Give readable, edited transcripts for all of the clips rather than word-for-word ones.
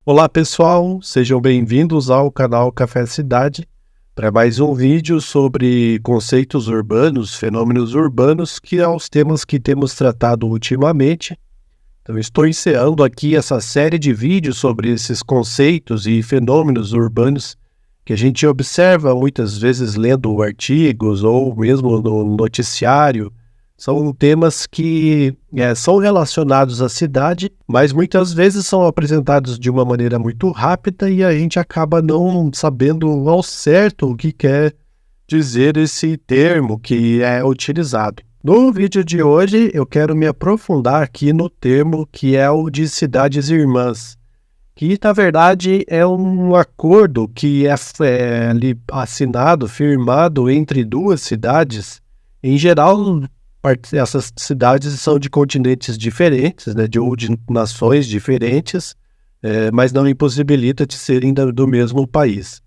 Olá pessoal, sejam bem-vindos ao canal Café Cidade para mais um vídeo sobre conceitos urbanos, fenômenos urbanos, que é os temas que temos tratado ultimamente. Então estou encerrando aqui essa série de vídeos sobre esses conceitos e fenômenos urbanos que a gente observa muitas vezes lendo artigos ou mesmo no noticiário. São temas que são relacionados à cidade, mas muitas vezes são apresentados de uma maneira muito rápida e a gente acaba não sabendo ao certo o que quer dizer esse termo que é utilizado. No vídeo de hoje eu quero me aprofundar aqui no termo que é o de cidades irmãs, que na verdade é um acordo que é ali assinado, firmado entre duas cidades. Em geral, essas cidades são de continentes diferentes, né, ou de nações diferentes, mas não impossibilita de serem do mesmo país.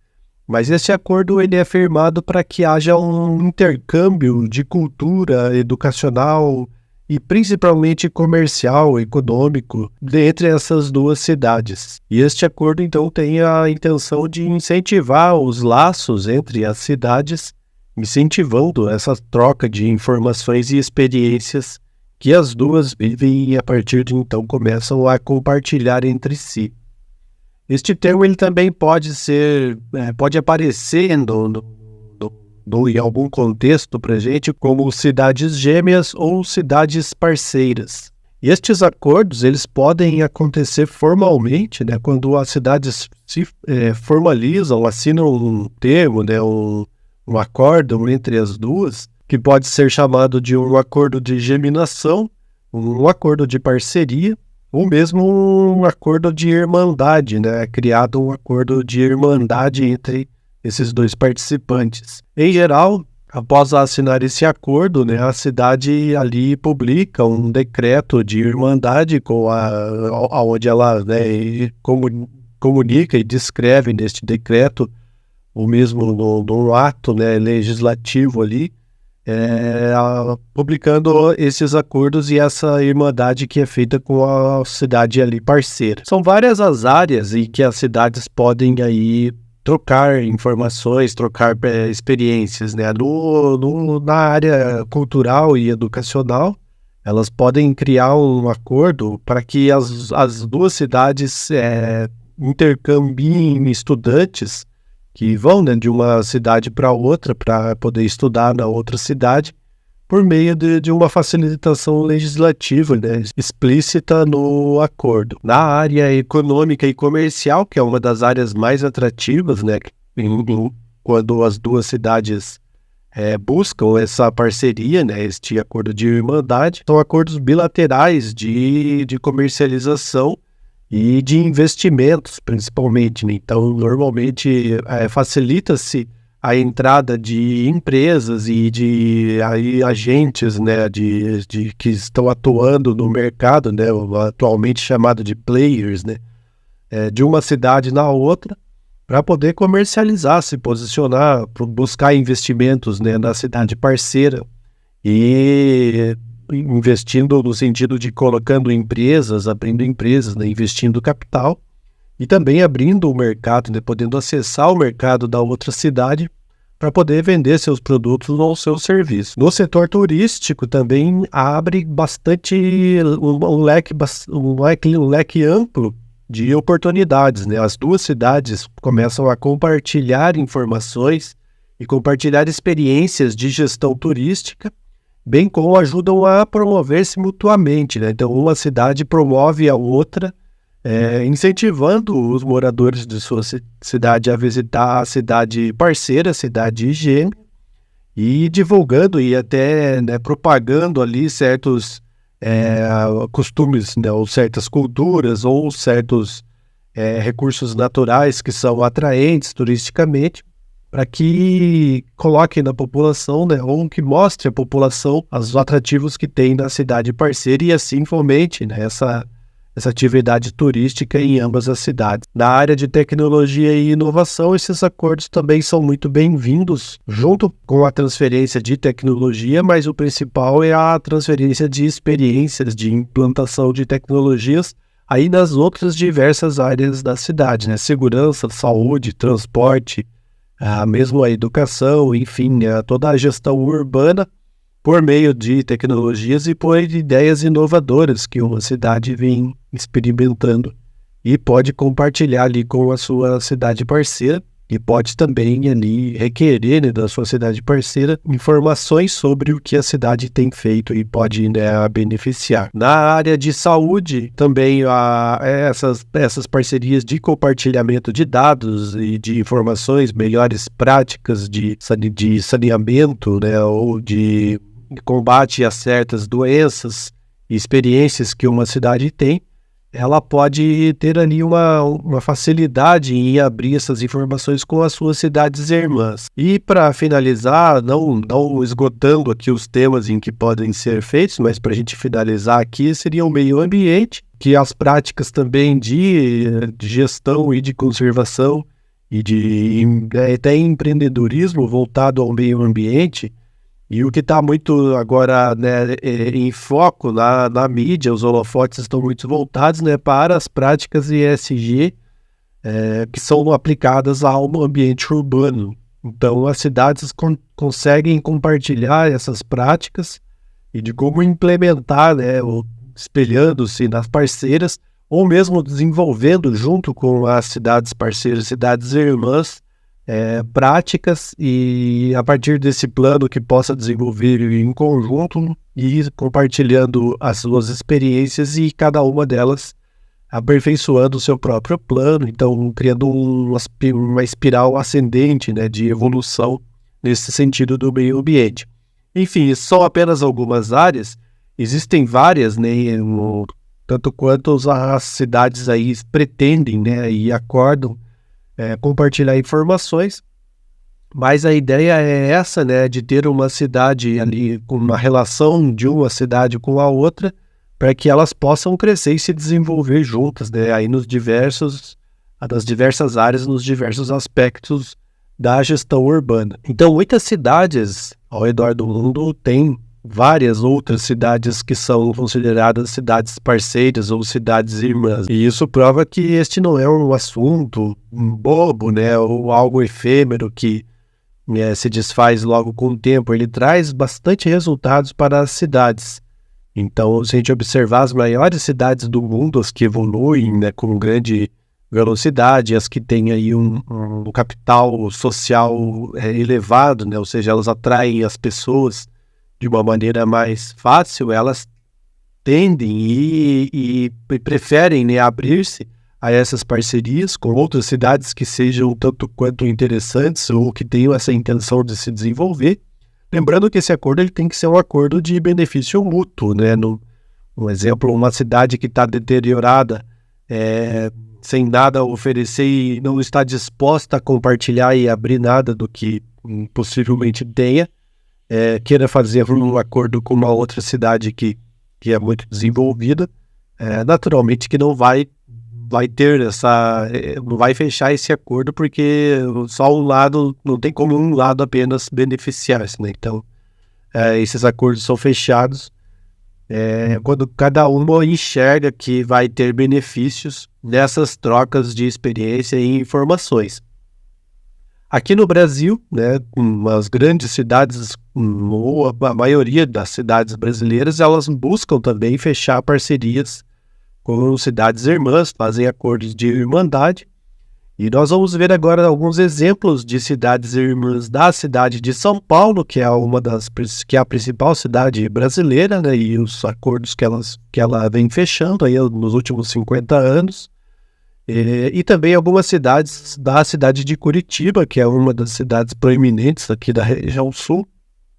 Mas esse acordo ele é firmado para que haja um intercâmbio de cultura educacional e principalmente comercial, econômico, entre essas duas cidades. E este acordo, então, tem a intenção de incentivar os laços entre as cidades, incentivando essa troca de informações e experiências que as duas vivem e a partir de então começam a compartilhar entre si. Este termo ele também pode aparecer em algum contexto para a gente como cidades gêmeas ou cidades parceiras. E estes acordos eles podem acontecer formalmente, né, quando as cidades se formalizam, assinam um termo, né, um acordo entre as duas, que pode ser chamado de um acordo de geminação, um acordo de parceria, ou mesmo um acordo de irmandade, né? Criado um acordo de irmandade entre esses dois participantes. Em geral, após assinar esse acordo, né, a cidade ali publica um decreto de irmandade onde ela, né, comunica e descreve neste decreto ou mesmo no ato, né, legislativo ali, publicando esses acordos e essa irmandade que é feita com a cidade ali parceira. São várias as áreas em que as cidades podem aí trocar informações, trocar experiências, né? Na área cultural e educacional, elas podem criar um acordo para que as duas cidades intercambiem estudantes que vão, né, de uma cidade para outra para poder estudar na outra cidade por meio de uma facilitação legislativa, né, explícita no acordo. Na área econômica e comercial, que é uma das áreas mais atrativas, né, quando as duas cidades buscam essa parceria, né, este acordo de irmandade, são acordos bilaterais de comercialização e de investimentos, principalmente, né? Então, normalmente, facilita-se a entrada de empresas e de agentes, né, que estão atuando no mercado, né, atualmente chamado de players, né, de uma cidade na outra, para poder comercializar, se posicionar, buscar investimentos, né, na cidade parceira e investindo no sentido de colocando empresas, abrindo empresas, né, investindo capital e também abrindo o mercado, né, podendo acessar o mercado da outra cidade para poder vender seus produtos ou seus serviços. No setor turístico também abre bastante um leque amplo de oportunidades, né? As duas cidades começam a compartilhar informações e compartilhar experiências de gestão turística, bem como ajudam a promover-se mutuamente, né? Então, uma cidade promove a outra, incentivando os moradores de sua cidade a visitar a cidade parceira, a cidade gêmea, e divulgando e até, né, propagando ali certos costumes, né, ou certas culturas, ou certos recursos naturais que são atraentes turisticamente, para que coloquem na população, né, ou que mostre à população os atrativos que tem na cidade parceira e assim fomente, né, essa atividade turística em ambas as cidades. Na área de tecnologia e inovação, esses acordos também são muito bem-vindos, junto com a transferência de tecnologia, mas o principal é a transferência de experiências de implantação de tecnologias aí nas outras diversas áreas da cidade, né? Segurança, saúde, transporte, mesmo a educação, enfim, toda a gestão urbana por meio de tecnologias e por ideias inovadoras que uma cidade vem experimentando e pode compartilhar ali com a sua cidade parceira e pode também ali requerer, né, da sua cidade parceira informações sobre o que a cidade tem feito e pode, né, a beneficiar. Na área de saúde, também essas parcerias de compartilhamento de dados e de informações, melhores práticas de saneamento, né, ou de combate a certas doenças e experiências que uma cidade tem, ela pode ter ali uma facilidade em abrir essas informações com as suas cidades irmãs. E para finalizar, não esgotando aqui os temas em que podem ser feitos, mas para a gente finalizar aqui, seria o meio ambiente, que as práticas também de gestão e de conservação e até empreendedorismo voltado ao meio ambiente. E o que está muito agora, né, em foco na mídia, os holofotes estão muito voltados, né, para as práticas ESG que são aplicadas ao ambiente urbano. Então, as cidades conseguem compartilhar essas práticas e de como implementar, né, espelhando-se nas parceiras, ou mesmo desenvolvendo junto com as cidades parceiras, cidades irmãs, práticas, e a partir desse plano que possa desenvolver em conjunto e compartilhando as suas experiências e cada uma delas aperfeiçoando o seu próprio plano, então criando uma espiral ascendente, né, de evolução nesse sentido do meio ambiente. Enfim, são apenas algumas áreas, existem várias, né, tanto quanto as cidades aí pretendem, né, e acordam compartilhar informações, mas a ideia é essa, né, de ter uma cidade ali, com uma relação de uma cidade com a outra, para que elas possam crescer e se desenvolver juntas, né, aí nas diversas áreas, nos diversos aspectos da gestão urbana. Então, muitas cidades ao redor do mundo têm várias outras cidades que são consideradas cidades parceiras ou cidades irmãs. E isso prova que este não é um assunto bobo, né, ou algo efêmero que se desfaz logo com o tempo. Ele traz bastante resultados para as cidades. Então, se a gente observar as maiores cidades do mundo, as que evoluem, né, com grande velocidade, as que têm aí um capital social elevado, né, ou seja, elas atraem as pessoas de uma maneira mais fácil, elas tendem e preferem, né, abrir-se a essas parcerias com outras cidades que sejam tanto quanto interessantes ou que tenham essa intenção de se desenvolver. Lembrando que esse acordo ele tem que ser um acordo de benefício mútuo, né? Um exemplo, uma cidade que está deteriorada, sem nada a oferecer e não está disposta a compartilhar e abrir nada do que possivelmente tenha, queira fazer um acordo com uma outra cidade que é muito desenvolvida, naturalmente que não vai ter não vai fechar esse acordo, porque só um lado, não tem como um lado apenas beneficiar-se, né? Então, esses acordos são fechados quando cada uma enxerga que vai ter benefícios nessas trocas de experiência e informações. Aqui no Brasil, né, as grandes cidades, ou a maioria das cidades brasileiras, elas buscam também fechar parcerias com cidades irmãs, fazem acordos de irmandade. E nós vamos ver agora alguns exemplos de cidades irmãs da cidade de São Paulo, que é que é a principal cidade brasileira, né, e os acordos que ela vem fechando aí nos últimos 50 anos. E também algumas cidades da cidade de Curitiba, que é uma das cidades proeminentes aqui da região sul,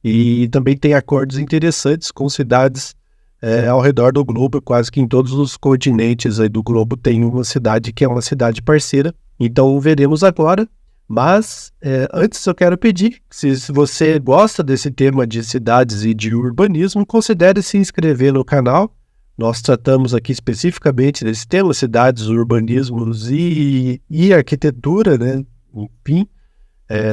e também tem acordos interessantes com cidades ao redor do globo. Quase que em todos os continentes aí do globo tem uma cidade que é uma cidade parceira. Então veremos agora, mas antes eu quero pedir, se você gosta desse tema de cidades e de urbanismo, considere se inscrever no canal. Nós tratamos aqui especificamente desse tema, cidades, urbanismos e arquitetura, né? Enfim,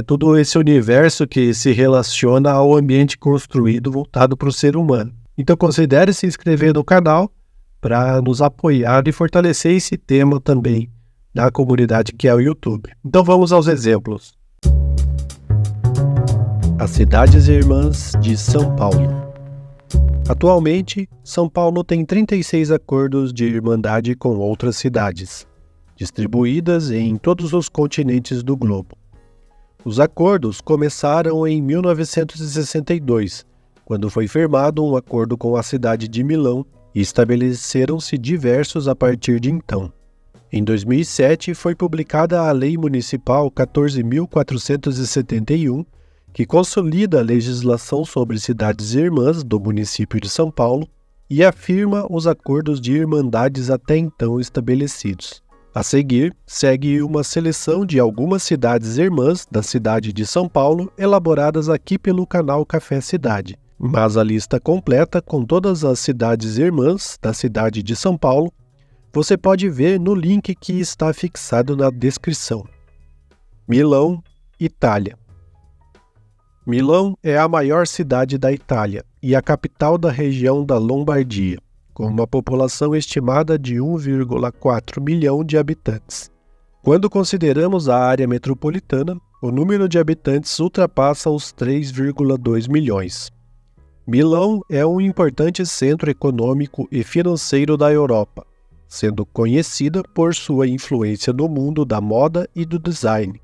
todo esse universo que se relaciona ao ambiente construído voltado para o ser humano. Então considere se inscrever no canal, para nos apoiar e fortalecer esse tema também na comunidade que é o YouTube. Então vamos aos exemplos. As cidades irmãs de São Paulo. Atualmente, São Paulo tem 36 acordos de irmandade com outras cidades, distribuídas em todos os continentes do globo. Os acordos começaram em 1962, quando foi firmado um acordo com a cidade de Milão e estabeleceram-se diversos a partir de então. Em 2007, foi publicada a Lei Municipal 14.471, que consolida a legislação sobre cidades irmãs do município de São Paulo e afirma os acordos de irmandades até então estabelecidos. A seguir, segue uma seleção de algumas cidades irmãs da cidade de São Paulo, elaboradas aqui pelo canal Café Cidade. Mas a lista completa com todas as cidades irmãs da cidade de São Paulo, você pode ver no link que está fixado na descrição. Milão, Itália. Milão é a maior cidade da Itália e a capital da região da Lombardia, com uma população estimada de 1,4 milhão de habitantes. Quando consideramos a área metropolitana, o número de habitantes ultrapassa os 3,2 milhões. Milão é um importante centro econômico e financeiro da Europa, sendo conhecida por sua influência no mundo da moda e do design.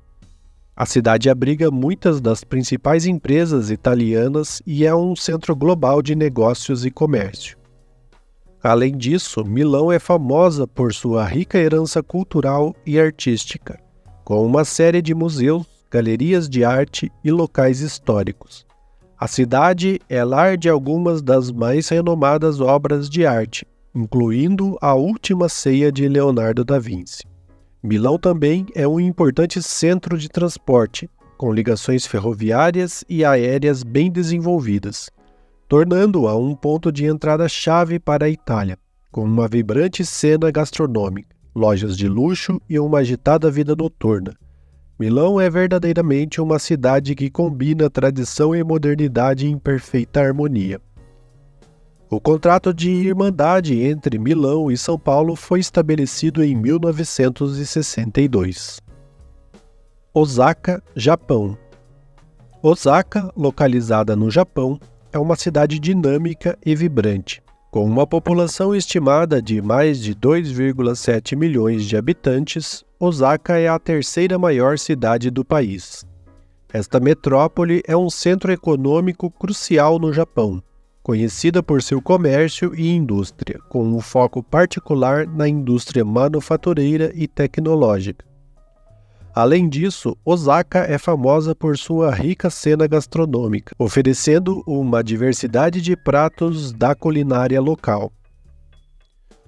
A cidade abriga muitas das principais empresas italianas e é um centro global de negócios e comércio. Além disso, Milão é famosa por sua rica herança cultural e artística, com uma série de museus, galerias de arte e locais históricos. A cidade é lar de algumas das mais renomadas obras de arte, incluindo A Última Ceia de Leonardo da Vinci. Milão também é um importante centro de transporte, com ligações ferroviárias e aéreas bem desenvolvidas, tornando-a um ponto de entrada-chave para a Itália, com uma vibrante cena gastronômica, lojas de luxo e uma agitada vida noturna. Milão é verdadeiramente uma cidade que combina tradição e modernidade em perfeita harmonia. O contrato de irmandade entre Milão e São Paulo foi estabelecido em 1962. Osaka, Japão. Osaka, localizada no Japão, é uma cidade dinâmica e vibrante, com uma população estimada de mais de 2,7 milhões de habitantes. Osaka é a terceira maior cidade do país. Esta metrópole é um centro econômico crucial no Japão, conhecida por seu comércio e indústria, com um foco particular na indústria manufatureira e tecnológica. Além disso, Osaka é famosa por sua rica cena gastronômica, oferecendo uma diversidade de pratos da culinária local.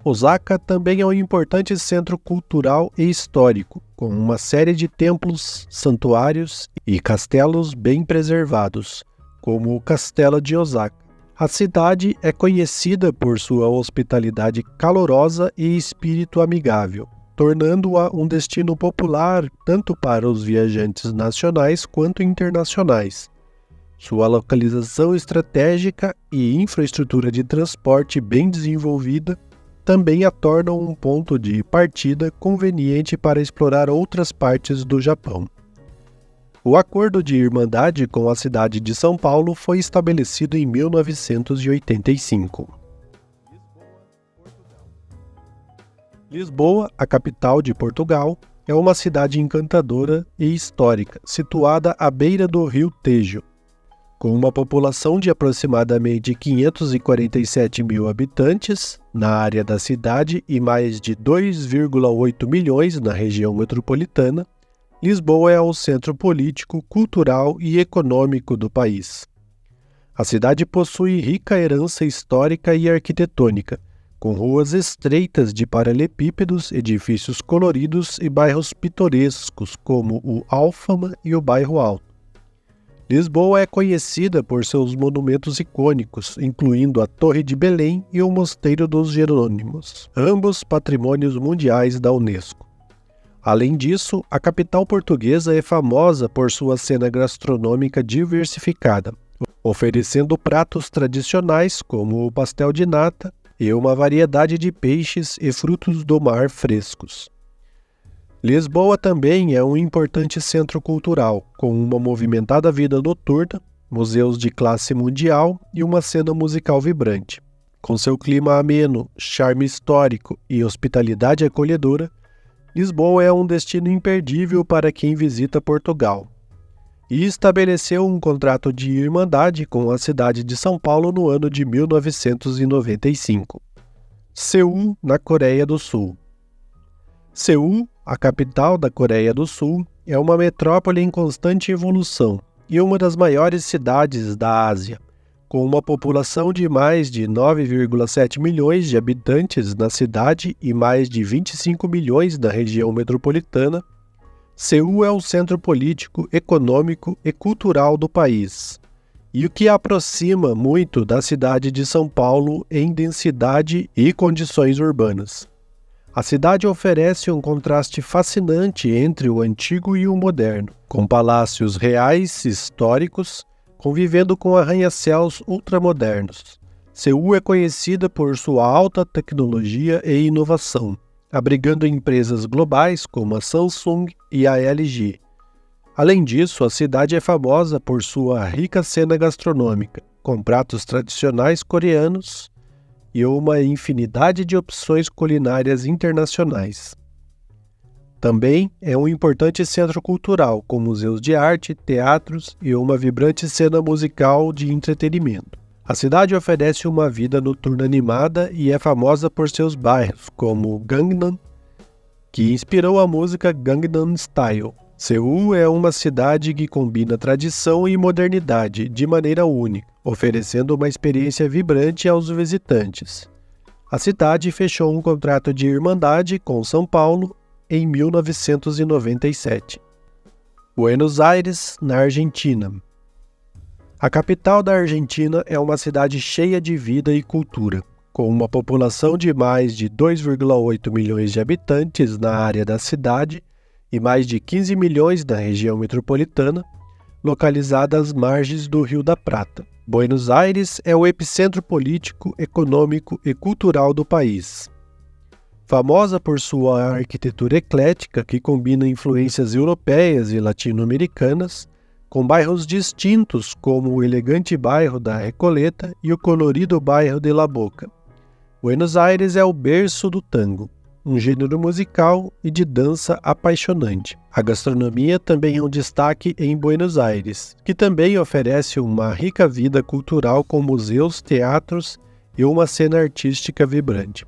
Osaka também é um importante centro cultural e histórico, com uma série de templos, santuários e castelos bem preservados, como o Castelo de Osaka. A cidade é conhecida por sua hospitalidade calorosa e espírito amigável, tornando-a um destino popular tanto para os viajantes nacionais quanto internacionais. Sua localização estratégica e infraestrutura de transporte bem desenvolvida também a tornam um ponto de partida conveniente para explorar outras partes do Japão. O acordo de irmandade com a cidade de São Paulo foi estabelecido em 1985. Lisboa, a capital de Portugal, é uma cidade encantadora e histórica, situada à beira do rio Tejo. Com uma população de aproximadamente 547 mil habitantes na área da cidade e mais de 2,8 milhões na região metropolitana, Lisboa é o centro político, cultural e econômico do país. A cidade possui rica herança histórica e arquitetônica, com ruas estreitas de paralelepípedos, edifícios coloridos e bairros pitorescos como o Alfama e o Bairro Alto. Lisboa é conhecida por seus monumentos icônicos, incluindo a Torre de Belém e o Mosteiro dos Jerônimos, ambos patrimônios mundiais da Unesco. Além disso, a capital portuguesa é famosa por sua cena gastronômica diversificada, oferecendo pratos tradicionais como o pastel de nata e uma variedade de peixes e frutos do mar frescos. Lisboa também é um importante centro cultural, com uma movimentada vida noturna, museus de classe mundial e uma cena musical vibrante. Com seu clima ameno, charme histórico e hospitalidade acolhedora, Lisboa é um destino imperdível para quem visita Portugal. E estabeleceu um contrato de irmandade com a cidade de São Paulo no ano de 1995. Seul, na Coreia do Sul. Seul, a capital da Coreia do Sul, é uma metrópole em constante evolução e uma das maiores cidades da Ásia, com uma população de mais de 9,7 milhões de habitantes na cidade e mais de 25 milhões na região metropolitana. Seul é o centro político, econômico e cultural do país, e o que a aproxima muito da cidade de São Paulo em densidade e condições urbanas. A cidade oferece um contraste fascinante entre o antigo e o moderno, com palácios reais históricos convivendo com arranha-céus ultramodernos. Seul é conhecida por sua alta tecnologia e inovação, abrigando empresas globais como a Samsung e a LG. Além disso, a cidade é famosa por sua rica cena gastronômica, com pratos tradicionais coreanos e uma infinidade de opções culinárias internacionais. Também é um importante centro cultural, com museus de arte, teatros e uma vibrante cena musical de entretenimento. A cidade oferece uma vida noturna animada e é famosa por seus bairros, como Gangnam, que inspirou a música Gangnam Style. Seul é uma cidade que combina tradição e modernidade de maneira única, oferecendo uma experiência vibrante aos visitantes. A cidade fechou um contrato de irmandade com São Paulo em 1997. Buenos Aires, na Argentina. A capital da Argentina é uma cidade cheia de vida e cultura, com uma população de mais de 2,8 milhões de habitantes na área da cidade e mais de 15 milhões na região metropolitana, localizada às margens do Rio da Prata. Buenos Aires é o epicentro político, econômico e cultural do país. Famosa por sua arquitetura eclética que combina influências europeias e latino-americanas, com bairros distintos como o elegante bairro da Recoleta e o colorido bairro de La Boca. Buenos Aires é o berço do tango, um gênero musical e de dança apaixonante. A gastronomia também é um destaque em Buenos Aires, que também oferece uma rica vida cultural com museus, teatros e uma cena artística vibrante.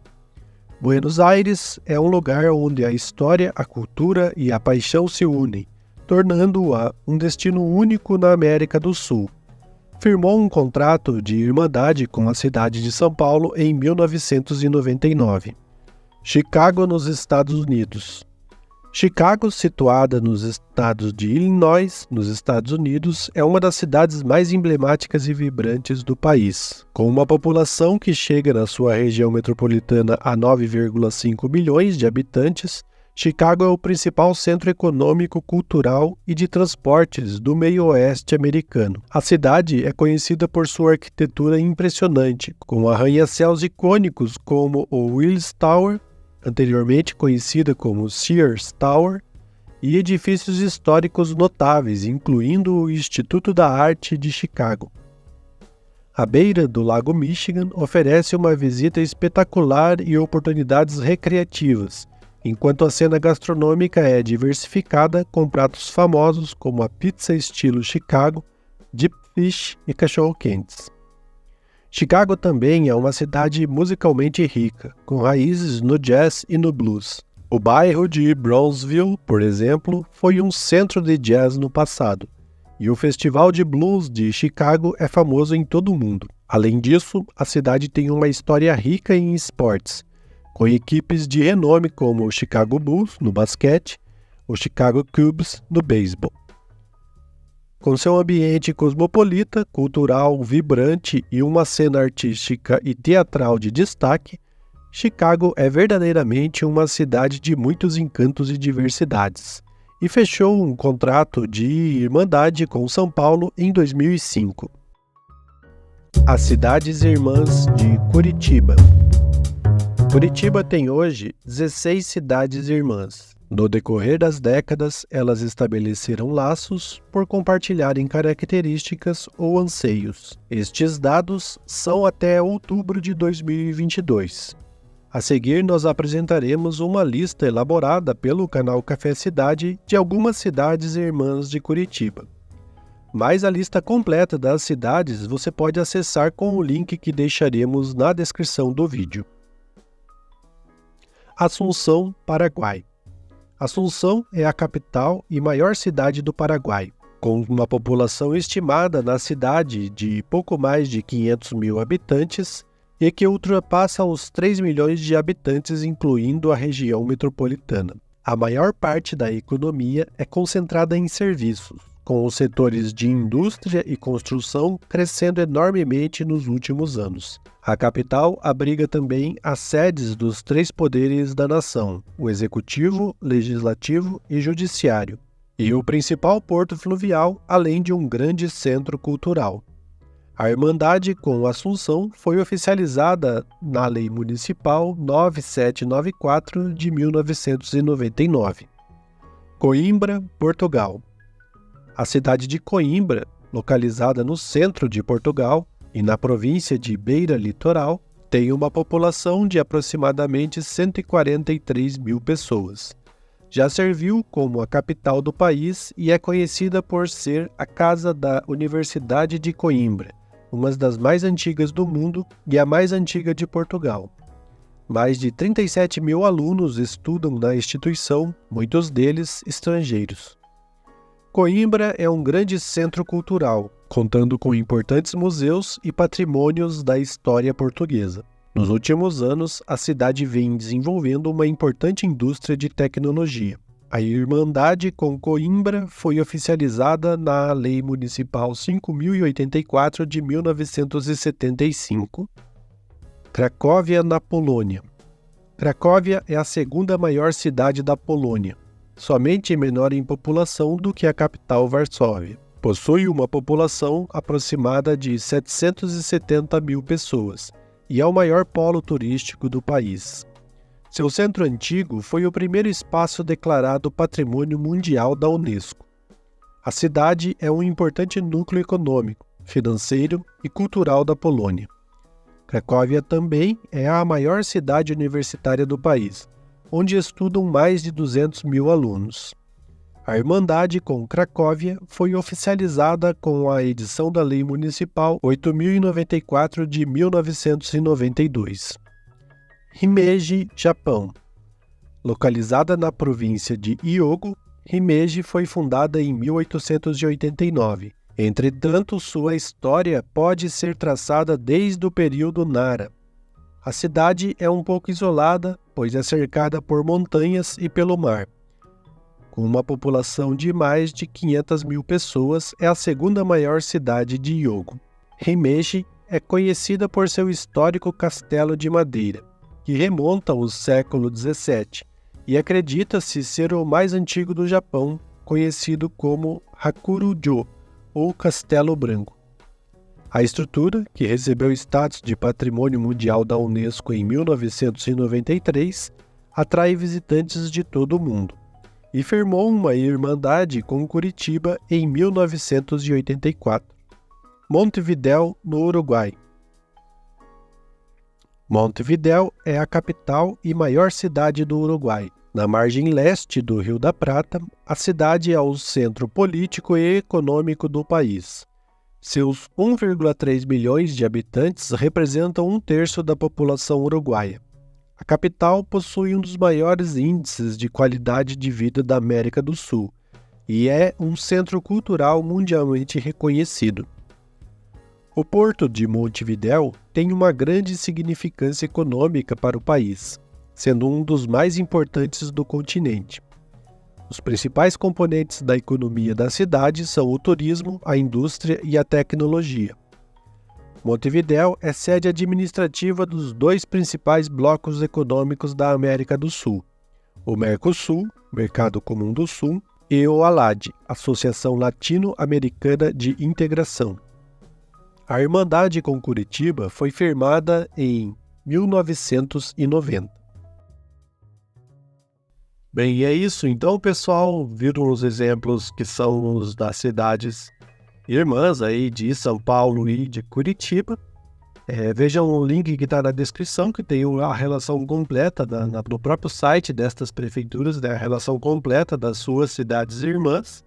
Buenos Aires é um lugar onde a história, a cultura e a paixão se unem, tornando-a um destino único na América do Sul. Firmou um contrato de irmandade com a cidade de São Paulo em 1999. Chicago, nos Estados Unidos. Chicago, situada nos estados de Illinois, nos Estados Unidos, é uma das cidades mais emblemáticas e vibrantes do país. Com uma população que chega na sua região metropolitana a 9,5 milhões de habitantes, Chicago é o principal centro econômico, cultural e de transportes do meio-oeste americano. A cidade é conhecida por sua arquitetura impressionante, com arranha-céus icônicos como o Willis Tower, anteriormente conhecida como Sears Tower, e edifícios históricos notáveis, incluindo o Instituto da Arte de Chicago. A beira do Lago Michigan oferece uma visita espetacular e oportunidades recreativas, enquanto a cena gastronômica é diversificada com pratos famosos como a pizza estilo Chicago, deep fish e cachorro-quentes. Chicago também é uma cidade musicalmente rica, com raízes no jazz e no blues. O bairro de Brownsville, por exemplo, foi um centro de jazz no passado, e o Festival de Blues de Chicago é famoso em todo o mundo. Além disso, a cidade tem uma história rica em esportes, com equipes de renome como o Chicago Bulls no basquete, o Chicago Cubs no beisebol. Com seu ambiente cosmopolita, cultural, vibrante e uma cena artística e teatral de destaque, Chicago é verdadeiramente uma cidade de muitos encantos e diversidades, e fechou um contrato de irmandade com São Paulo em 2005. As cidades irmãs de Curitiba. Curitiba tem hoje 16 cidades irmãs. No decorrer das décadas, elas estabeleceram laços por compartilharem características ou anseios. Estes dados são até outubro de 2022. A seguir, nós apresentaremos uma lista elaborada pelo canal Café Cidade de algumas cidades irmãs de Curitiba. Mas a lista completa das cidades você pode acessar com o link que deixaremos na descrição do vídeo. Assunção, Paraguai. Assunção é a capital e maior cidade do Paraguai, com uma população estimada na cidade de pouco mais de 500 mil habitantes e que ultrapassa os 3 milhões de habitantes, incluindo a região metropolitana. A maior parte da economia é concentrada em serviços, com os setores de indústria e construção crescendo enormemente nos últimos anos. A capital abriga também as sedes dos 3 poderes da nação, o Executivo, Legislativo e Judiciário, e o principal porto fluvial, além de um grande centro cultural. A Irmandade com Assunção foi oficializada na Lei Municipal 9794 de 1999. Coimbra, Portugal. A cidade de Coimbra, localizada no centro de Portugal e na província de Beira Litoral, tem uma população de aproximadamente 143 mil pessoas. Já serviu como a capital do país e é conhecida por ser a casa da Universidade de Coimbra, uma das mais antigas do mundo e a mais antiga de Portugal. Mais de 37 mil alunos estudam na instituição, muitos deles estrangeiros. Coimbra é um grande centro cultural, contando com importantes museus e patrimônios da história portuguesa. Nos últimos anos, a cidade vem desenvolvendo uma importante indústria de tecnologia. A Irmandade com Coimbra foi oficializada na Lei Municipal 5.084 de 1975. Cracóvia, na Polônia. Cracóvia é a segunda maior cidade da Polônia, somente menor em população do que a capital Varsóvia. Possui uma população aproximada de 770 mil pessoas e é o maior polo turístico do país. Seu centro antigo foi o primeiro espaço declarado Patrimônio Mundial da Unesco. A cidade é um importante núcleo econômico, financeiro e cultural da Polônia. Cracóvia também é a maior cidade universitária do país, onde estudam mais de 200 mil alunos. A Irmandade com Cracóvia foi oficializada com a edição da Lei Municipal 8.094 de 1992. Himeji, Japão. Localizada na província de Hyogo, Himeji foi fundada em 1889. Entretanto, sua história pode ser traçada desde o período Nara. A cidade é um pouco isolada, pois é cercada por montanhas e pelo mar. Com uma população de mais de 500 mil pessoas, é a segunda maior cidade de Hyogo. Himeji é conhecida por seu histórico castelo de madeira, que remonta ao século XVII, e acredita-se ser o mais antigo do Japão, conhecido como Hakurujo, ou Castelo Branco. A estrutura, que recebeu status de Patrimônio Mundial da Unesco em 1993, atrai visitantes de todo o mundo, e firmou uma irmandade com Curitiba em 1984. Montevidéu, no Uruguai. Montevidéu é a capital e maior cidade do Uruguai. Na margem leste do Rio da Prata, a cidade é o centro político e econômico do país. Seus 1,3 milhões de habitantes representam 1/3 da população uruguaia. A capital possui um dos maiores índices de qualidade de vida da América do Sul e é um centro cultural mundialmente reconhecido. O porto de Montevidéu tem uma grande significância econômica para o país, sendo um dos mais importantes do continente. Os principais componentes da economia da cidade são o turismo, a indústria e a tecnologia. Montevidéu é sede administrativa dos 2 principais blocos econômicos da América do Sul, o Mercosul, Mercado Comum do Sul, e o ALAD, Associação Latino-Americana de Integração. A Irmandade com Curitiba foi firmada em 1990. Bem, e é isso. Então, pessoal, viram os exemplos que são os das cidades irmãs aí de São Paulo e de Curitiba. Vejam o link que está na descrição, que tem a relação completa no próprio site destas prefeituras, né, a relação completa das suas cidades irmãs.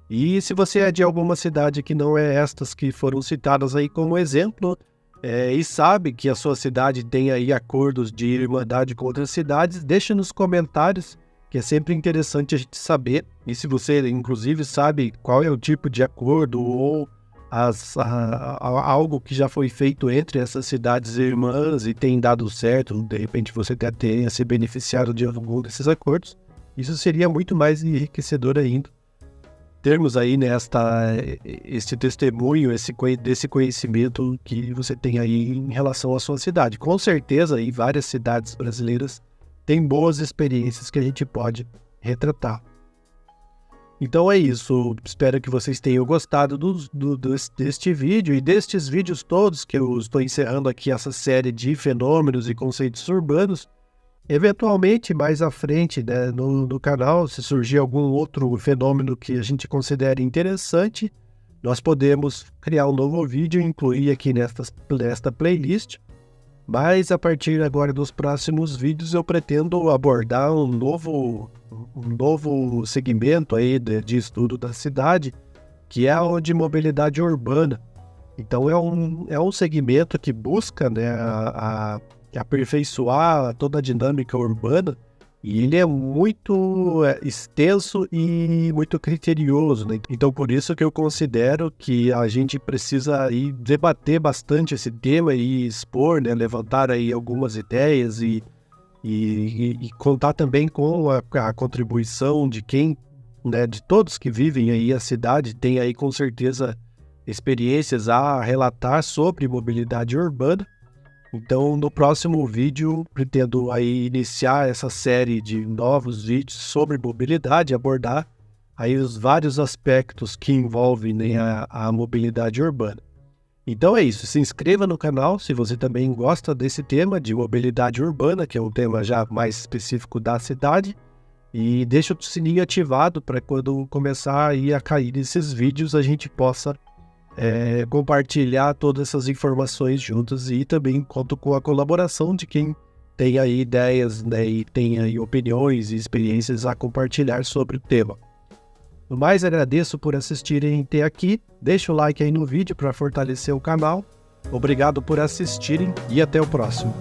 E se você é de alguma cidade que não é estas que foram citadas aí como exemplo, e sabe que a sua cidade tem aí acordos de irmandade com outras cidades, deixe nos comentários, que é sempre interessante a gente saber. E se você, inclusive, sabe qual é o tipo de acordo ou algo que já foi feito entre essas cidades irmãs e tem dado certo, de repente você até tenha se beneficiado de algum desses acordos, isso seria muito mais enriquecedor ainda. Termos aí esse testemunho, desse conhecimento que você tem aí em relação à sua cidade. Com certeza, aí várias cidades brasileiras têm boas experiências que a gente pode retratar. Então é isso, espero que vocês tenham gostado deste vídeo e destes vídeos todos que eu estou encerrando aqui essa série de fenômenos e conceitos urbanos. Eventualmente, mais à frente, né, no canal, se surgir algum outro fenômeno que a gente considere interessante, nós podemos criar um novo vídeo e incluir aqui nesta playlist. Mas a partir agora dos próximos vídeos eu pretendo abordar um novo segmento aí de estudo da cidade, que é o de mobilidade urbana. Então é um segmento que busca, né, aperfeiçoar toda a dinâmica urbana, e ele é muito extenso e muito criterioso, né? Então por isso que eu considero que a gente precisa aí debater bastante esse tema e expor, né, levantar aí algumas ideias e contar também com a contribuição de quem, né, de todos que vivem aí a cidade, tem aí com certeza experiências a relatar sobre mobilidade urbana. Então, no próximo vídeo, pretendo aí iniciar essa série de novos vídeos sobre mobilidade, abordar aí os vários aspectos que envolvem, né, a mobilidade urbana. Então é isso, se inscreva no canal se você também gosta desse tema de mobilidade urbana, que é um tema já mais específico da cidade, e deixa o sininho ativado para quando começar aí a cair esses vídeos a gente possa compartilhar todas essas informações juntas, e também conto com a colaboração de quem tem aí ideias, né, e tem aí opiniões e experiências a compartilhar sobre o tema. No mais, agradeço por assistirem até aqui, deixa o like aí no vídeo para fortalecer o canal, obrigado por assistirem e até o próximo.